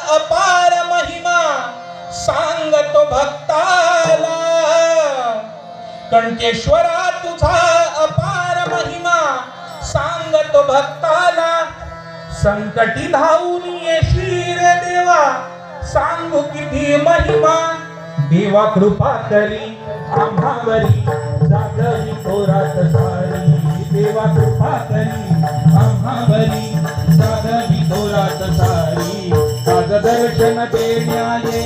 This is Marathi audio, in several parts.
अपार महिमा सांगतो भक्ताला। कणकेश्वरा तुझा अपार महिमा सांगतो भक्ताला। संकटी धावून येशील देवा सांगू किती महिमा। देवा कृपा करी आम्हावरी जागवी थोरात सारी। देवा कृपा करी आम्हावरी जागवी थोरात सारी। आज दर्शन देण्याये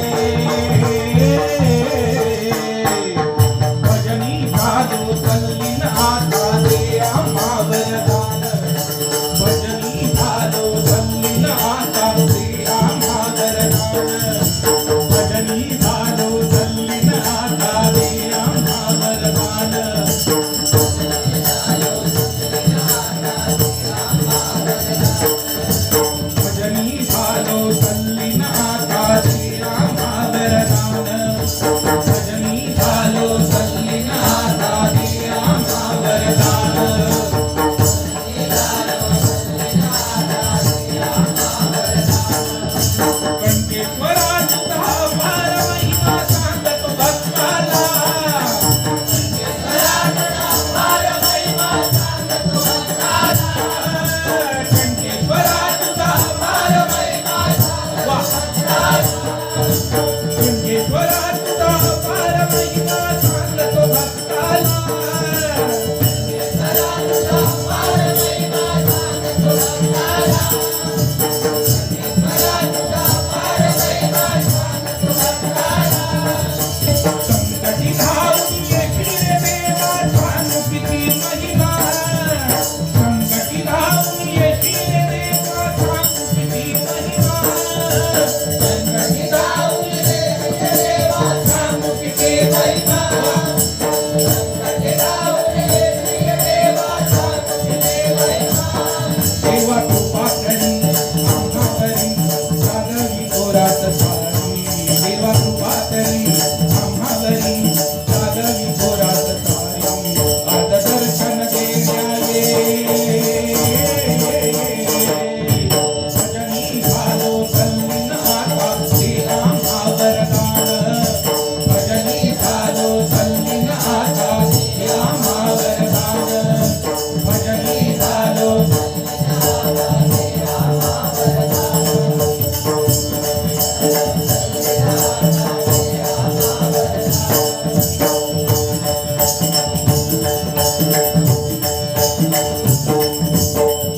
भजनी भादू तल्लीन आता दे आम्हावर दान। भजनी भादू तल्लीन आता दे आम्हावर दान। भजनी भादू तल्लीन आता दे आम्हावर दान। भजनी भादू तल्लीन आता दे आम्हावर दान। भजनी भादू तल्लीन आता दे आम्हावर दान। कणकेश्वरा तुझा अपार महिमा सांगतो भक्ताला। कणकेश्वरा तुझा अपार महिमा कणकेश्वरा तुझा अपार महिमा सांगतो भक्ताला। संकटी धावून येशील देवा सांगू किती महिमा। संकटी धावून येशील देवा सांगू किती महिमा। संकटी धावून येशील देवा सांगू किती महिमा। संकटी धावून येशील देवा सांगू किती महिमा। देवा कृपा करी आम्हावरी जागवी थोरात सारी। देवा कृपा करी आम्हावरी जागवी थोरात सारी। आज दर्शन देण्याये भजनी भादू तल्लीन आता दे आम्हावर दान। भजनी भादू तल्लीन आता दे आम्हावर दान। भजनी भादू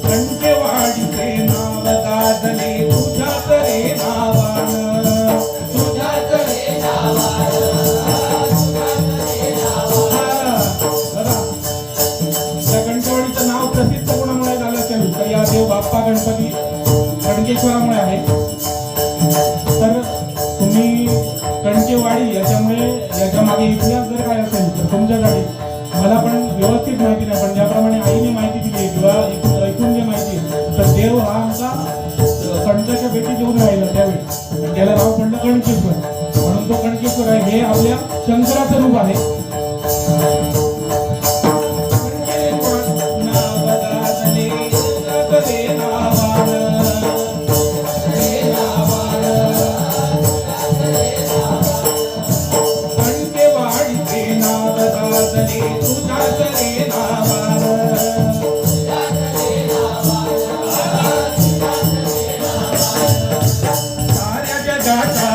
कणकेवाडीचे नाव गाजले तुझ्याच रे नावान। तुझ्याच रे नावान। बघा, या कणकेवाडीचं नाव प्रसिद्ध कोणामुळे झालं असेल तर या देव बाप्पा गणपती कणकेश्वरामुळे आहे। तर तुम्ही कणकेवाडी याच्यामुळे याच्या मागे इतिहास जर काय असेल तर तुमच्याकडे मला पण व्यवस्थित माहिती नाही, पण ज्याप्रमाणे आईने माहिती दिली आहे किंवा ऐकून जे माहिती आहे तर देव हा आमचा कणकाच्या भेटी देऊन राहिला त्यावेळी त्याला नाव पडलं कणकेश्वर, म्हणून तो कणकेश्वर आहे. हे आपल्या शंकराचं रूप आहे.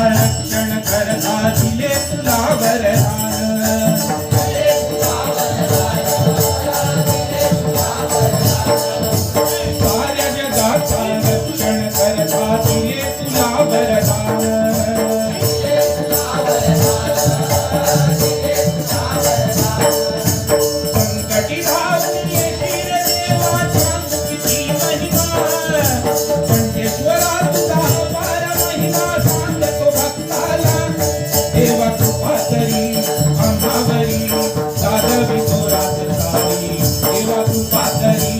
रक्षण करता दिले तुला वरदान. साऱ्या जगाचा रक्षण करता दिले तुला वरदान. संकटी धावून येशील देवा सांग किती महिमा. कणकेश्वरा तुझा अपार महिमा सांगतो भक्ताला. देवा कृपा करी आम्हावरी साधवी थोरात सारी. देवा कृपा करी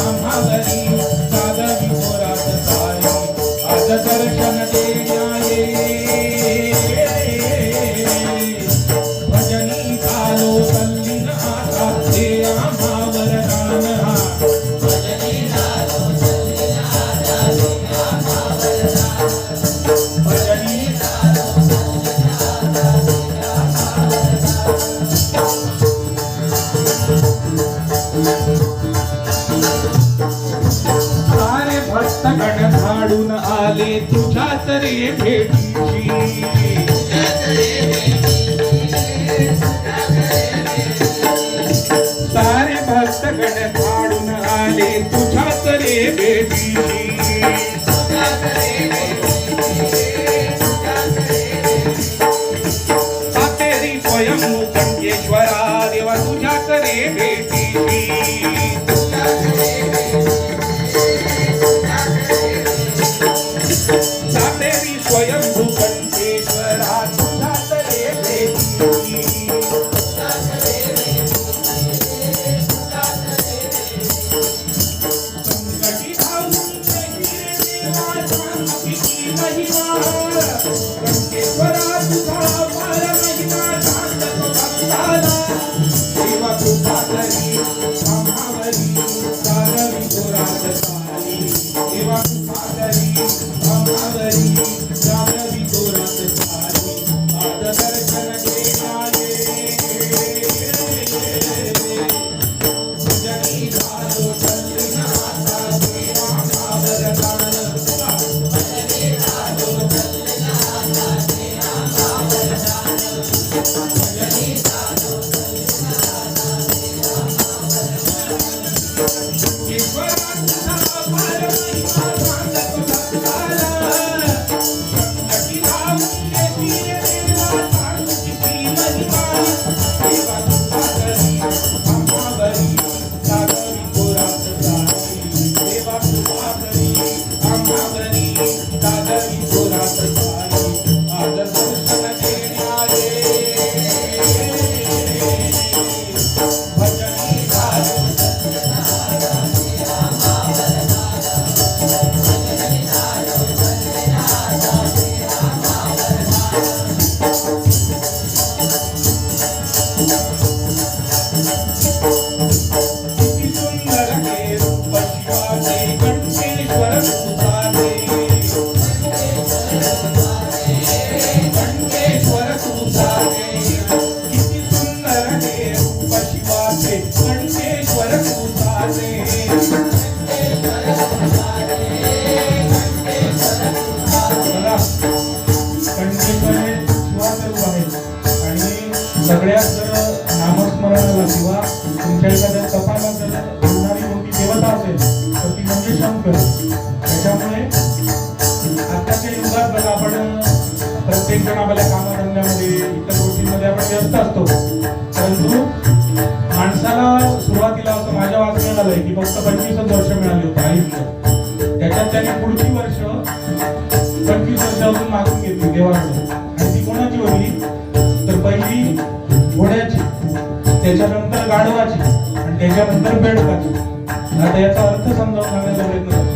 आम्हावरी साधवी थोरात सारी. आज दर्शन तुझ्याच रे भेटीची सारे भक्तगण धाडून आले तुझ्याच रे भेटीची सातेरी स्वयंभू कंकेश्वरा देवा तुझ्याच रे भेटीची सातेरी स्वयंभू कंकेश्वरा तुझ्याच रे भेटीची संकटी धावून देवा शांतीची महिमा कंकेश्वरा तुझा पार महिमा सांगतो भक्ताला देवा तुझा तरी आम्हावरी सारवी जोरात चाली देवा तुझा तरी आम्हावरी सारवी जोरात चाली आज दर्शन देणारे जनी झालो चंद्रनाथा देवा महावरदान भजनी झालो चंद्रनाथा देवा महावरदान भजनी झालो चंद्रनाथा देवा महावरदान ईश्वरा तुझा पार महिमा सांगतो भक्ताला संकटी धावून येतील देवा सांगतीची महिमा देवा तुझा तरी आम्हावरी सारवी जोरात चाली देवा तुझा तरी आम्हावरी सारवी जोरात चाली आज दर्शन देणारे भजनी झालो चंद्रनाथा देवा महावरदान भजनी झालो चंद्रनाथा देवा महावरदान किती सुंदर हे रूप शिवाचे कंठेश्वर तुझाचे कंठेश्वर तुझाचे किती सुंदर हे रूप शिवाचे कंठेश्वर तुझाचे बघा, कंठेश्वर हे शिवाचे रूप आहे आणि सगळ्यात जर नामस्मरणाला किंवा तुमच्या एखाद्या तपाला जर होणारी मोठी देवता असेल तर ती म्हणजे शंकर. त्याच्यामुळे आताच्या युगात बघा आपण प्रत्येक जण आपल्या कामधंद्यामध्ये इतर गोष्टींमध्ये आपण व्यस्त असतो, परंतु माणसाला सुरुवातीला असं माझ्या वाचण्यात आलंय की फक्त 25 वर्ष मिळाली होती आयुष्य. त्याच्यात त्याने पुढची वर्ष 25 वर्ष अजून मागून घेतली देवाकडे आणि ती कोणाची होती तर पहिली घोड्याची, त्याच्यानंतर गाढवाची आणि त्याच्यानंतर बेडकाची. आता याचा अर्थ समजावून सांगण्याचा प्रयत्न करतो.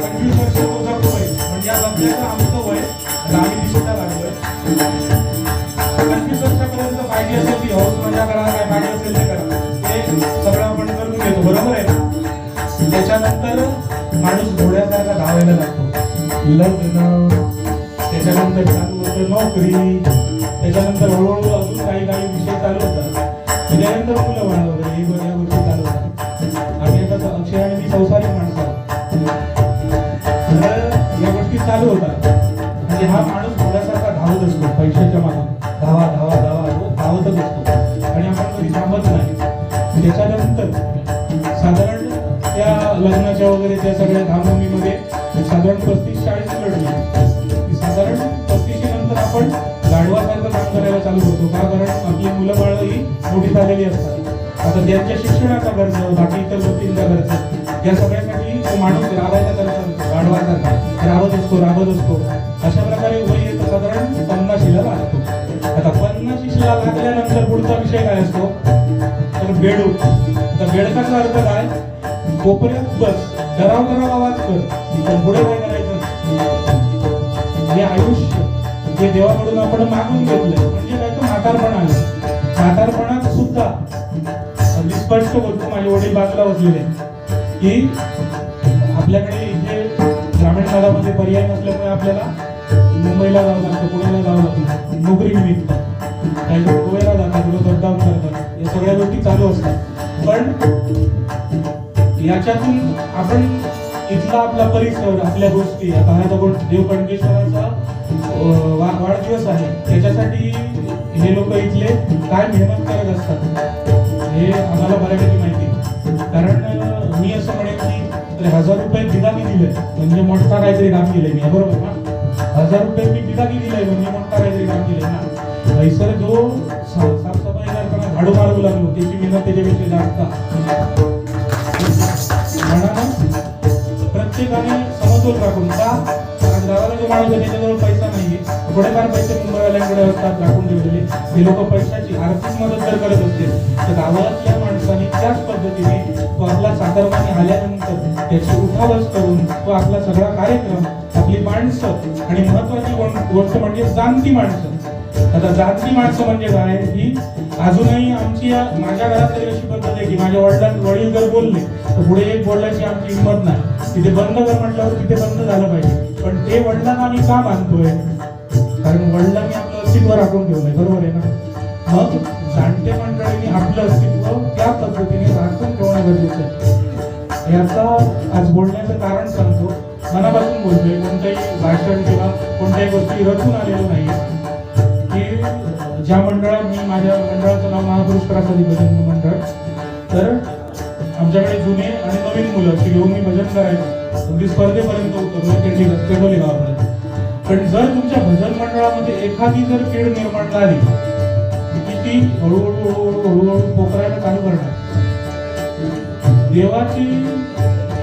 25 वर्ष तो जगतोय म्हणजे या बघण्याचं आमचं वय आता आम्ही दिशेला लागलोय. 25 वर्षापर्यंत पाहिजे असेल ती हौस मजा करा, काय पाहिजे असेल ते करा, ते सगळं आपण करून घेतो, बरोबर आहे ना. त्याच्यानंतर माणूस घोड्यासारखा धावायला लागतो. लग्न, त्याच्यानंतर चालू होतं नोकरी, त्याच्यानंतर हळूहळू अजून काही विषय चालू होतात. त्याच्यानंतर मुलं बाळ वगैरे हे या गोष्टी चालू होतात. आम्ही आता अक्षय आणि मी संसारिक माणसं आहोत. तर या गोष्टी चालू होतात म्हणजे हा माणूस घोड्यासारखा धावत असतो पैशाच्या मागे, धावा धावा धावा धावतच असतो आणि आपण कधी थांबत नाही. त्याच्यानंतर साधारण त्या लग्नाच्या वगैरे त्या सगळ्या धामधुमीमध्ये साधारण 35-40 लढली. साधारण 35 नंतर आपण गाढवासारखं काम करायला चालू करतो. का? कारण आपली मुलं बाळ ही मोठी झालेली असतात. आता त्यांच्या शिक्षणाचा खर्च, बाकी इतर गोष्टींचा खर्च, या सगळ्यासाठी तो माणूस राबायचा खर्च गाढवासारखा राबत असतो. अशा प्रकारे वय येतं साधारण 50शीला लागतो. आता 50शीला लागल्यानंतर पुढचा विषय काय असतो तर बेडूक. आता बेडकाचा अर्थ काय? कोपऱ्यात बस, डराव आवाज कर, पण पुढे काय करायचं. हे आयुष्य जे देवाकडून आपण मागून घेतलंय म्हणजे काय तर म्हातारपण आलं. म्हातारपणात सुद्धा अगदी स्पष्ट बोलतो, माझे वडील बाजूला बसलेले की आपल्याकडे इथे ग्रामीण भागामध्ये पर्याय नसल्यामुळे आपल्याला मुंबईला जावं लागतं, पुण्याला जावं लागतं नोकरी निमित्त. काही लोक गोव्याला जातात, लोक अपडाऊन करतात, या सगळ्या गोष्टी चालू असतात. पण याच्यातून आपण इथला आपला परिसर, आपल्या गोष्टी, आता हा देव कणकेश्वराचा वाढदिवस आहे, त्याच्यासाठी हे लोक इथले काय मेहनत करत असतात हे आम्हाला बऱ्यापैकी माहिती. कारण मी असं म्हणेन की 1000 रुपये बिदागी दिले म्हणजे मोठा काहीतरी काम केलंय मी, बरोबर ना? 1000 रुपये मी बिदागी दिलंय म्हणजे मोठा काहीतरी काम केलंय ना. पैसर जो साफसफाई करताना झाडू मारू लागलो त्याची मेहनत त्याच्यापेक्षा जास्त. म्हणून प्रत्येकाने समतोल राखून, का आज गावाला जो माणूस आहे त्याच्याजवळ पैसा नाहीये, थोडेफार पैसे मुंबईवाल्यांकडे असतात राखून ठेवलेले, ते लोक पैशाची आर्थिक मदत जर करत असतील तर गावातल्या माणसांनी त्याच पद्धतीने तो आपला साखरमानी आल्यानंतर त्याची उठावच करून तो आपला सगळा कार्यक्रम, आपली माणसं, आणि महत्वाची गोष्ट म्हणजे जाणती माणसं. आता जाणती माणसं म्हणजे काय, ही अजूनही आमची माझ्या घरात तरी अशी पद्धत आहे की माझ्या वडील जर बोलले तर पुढे एक बोलण्याची आमची हिंमत नाही. तिथे बंद कर म्हटल्यावर तिथे बंद झालं पाहिजे. पण ते वडिलांना आम्ही का मानतोय? कारण वडिलांनी आपलं अस्तित्व राखून ठेवलंय, बरोबर आहे ना? मग जाणते मंडळींनी आपलं अस्तित्व त्या पद्धतीने राखून ठेवणं गरजेचं आहे. याचा आज बोलण्याचं कारण सांगतो, मनापासून बोलतोय, कोणत्याही भाषण किंवा कोणत्याही गोष्टी रचून आलेलो नाही. की ज्या मंडळात मी, माझ्या मंडळाचं नाव महापुरुष प्रासादिक भजन मंडळ, तर आमच्याकडे जुने आणि नवीन मुलं अशी घेऊन मी भजन करायचो, अगदी स्पर्धेपर्यंत उतरलो केडोली गावापर्यंत. पण जर तुमच्या भजन मंडळामध्ये एखादी जर कीड निर्माण झाली की ती हळूहळू पोखरायला चालू करणार. देवाची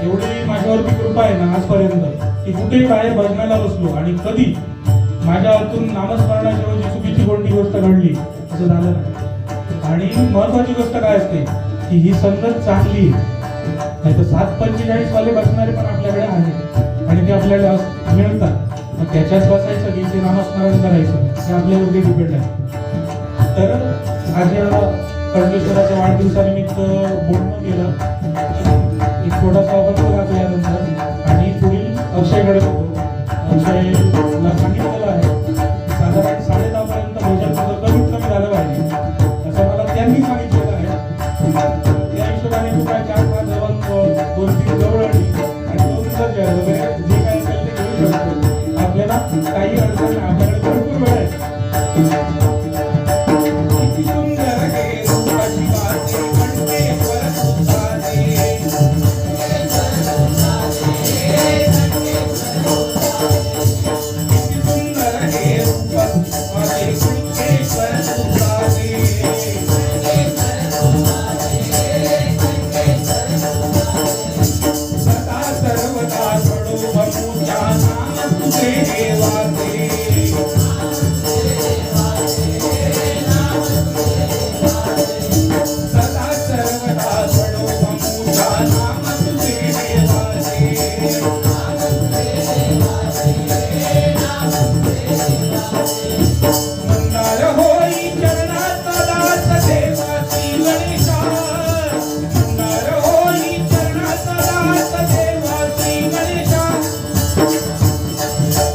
एवढी माझ्यावरती कृपा आहे ना आजपर्यंत, की कुठेही बाहेर भजनाला बसलो आणि कधी माझ्या हातून नामस्मरणाच्या ऐवजी चुकीची कोणती गोष्ट घडली असं झालं नाही. आणि महत्वाची गोष्ट काय असते की ही संगत चांगली, नाही तर 745 वाले बसणारे पण आपल्याकडे आहेत आणि ते आपल्याला मिळतात. मग त्याच्यात बसायचं की ते नामस्मरण करायचं हे आपल्यावरती डिपेंड आहे. तर आज या कणकेश्वराच्या वाढदिवसानिमित्त बोलणं केलं, एक छोटासा अभंग गातो यानंतर आणि पुढील अक्षयकडे होतो. अक्षयला सांगितलेलं आहे साधारण 10:30 पर्यंत भोजन कमीत कमी झालं पाहिजे असं मला त्यांनी सांगितलेलं आहे. त्या हिशोबाने तू काय 4-5 अभंग, 2-3 गवळणी आणि 2 सज्ज वगैरे जे काय असेल ते घेऊ शकतो. आपल्याला काही अडचण नाही, आपल्याकडे भरपूर वेळ आहे.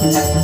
Thank you.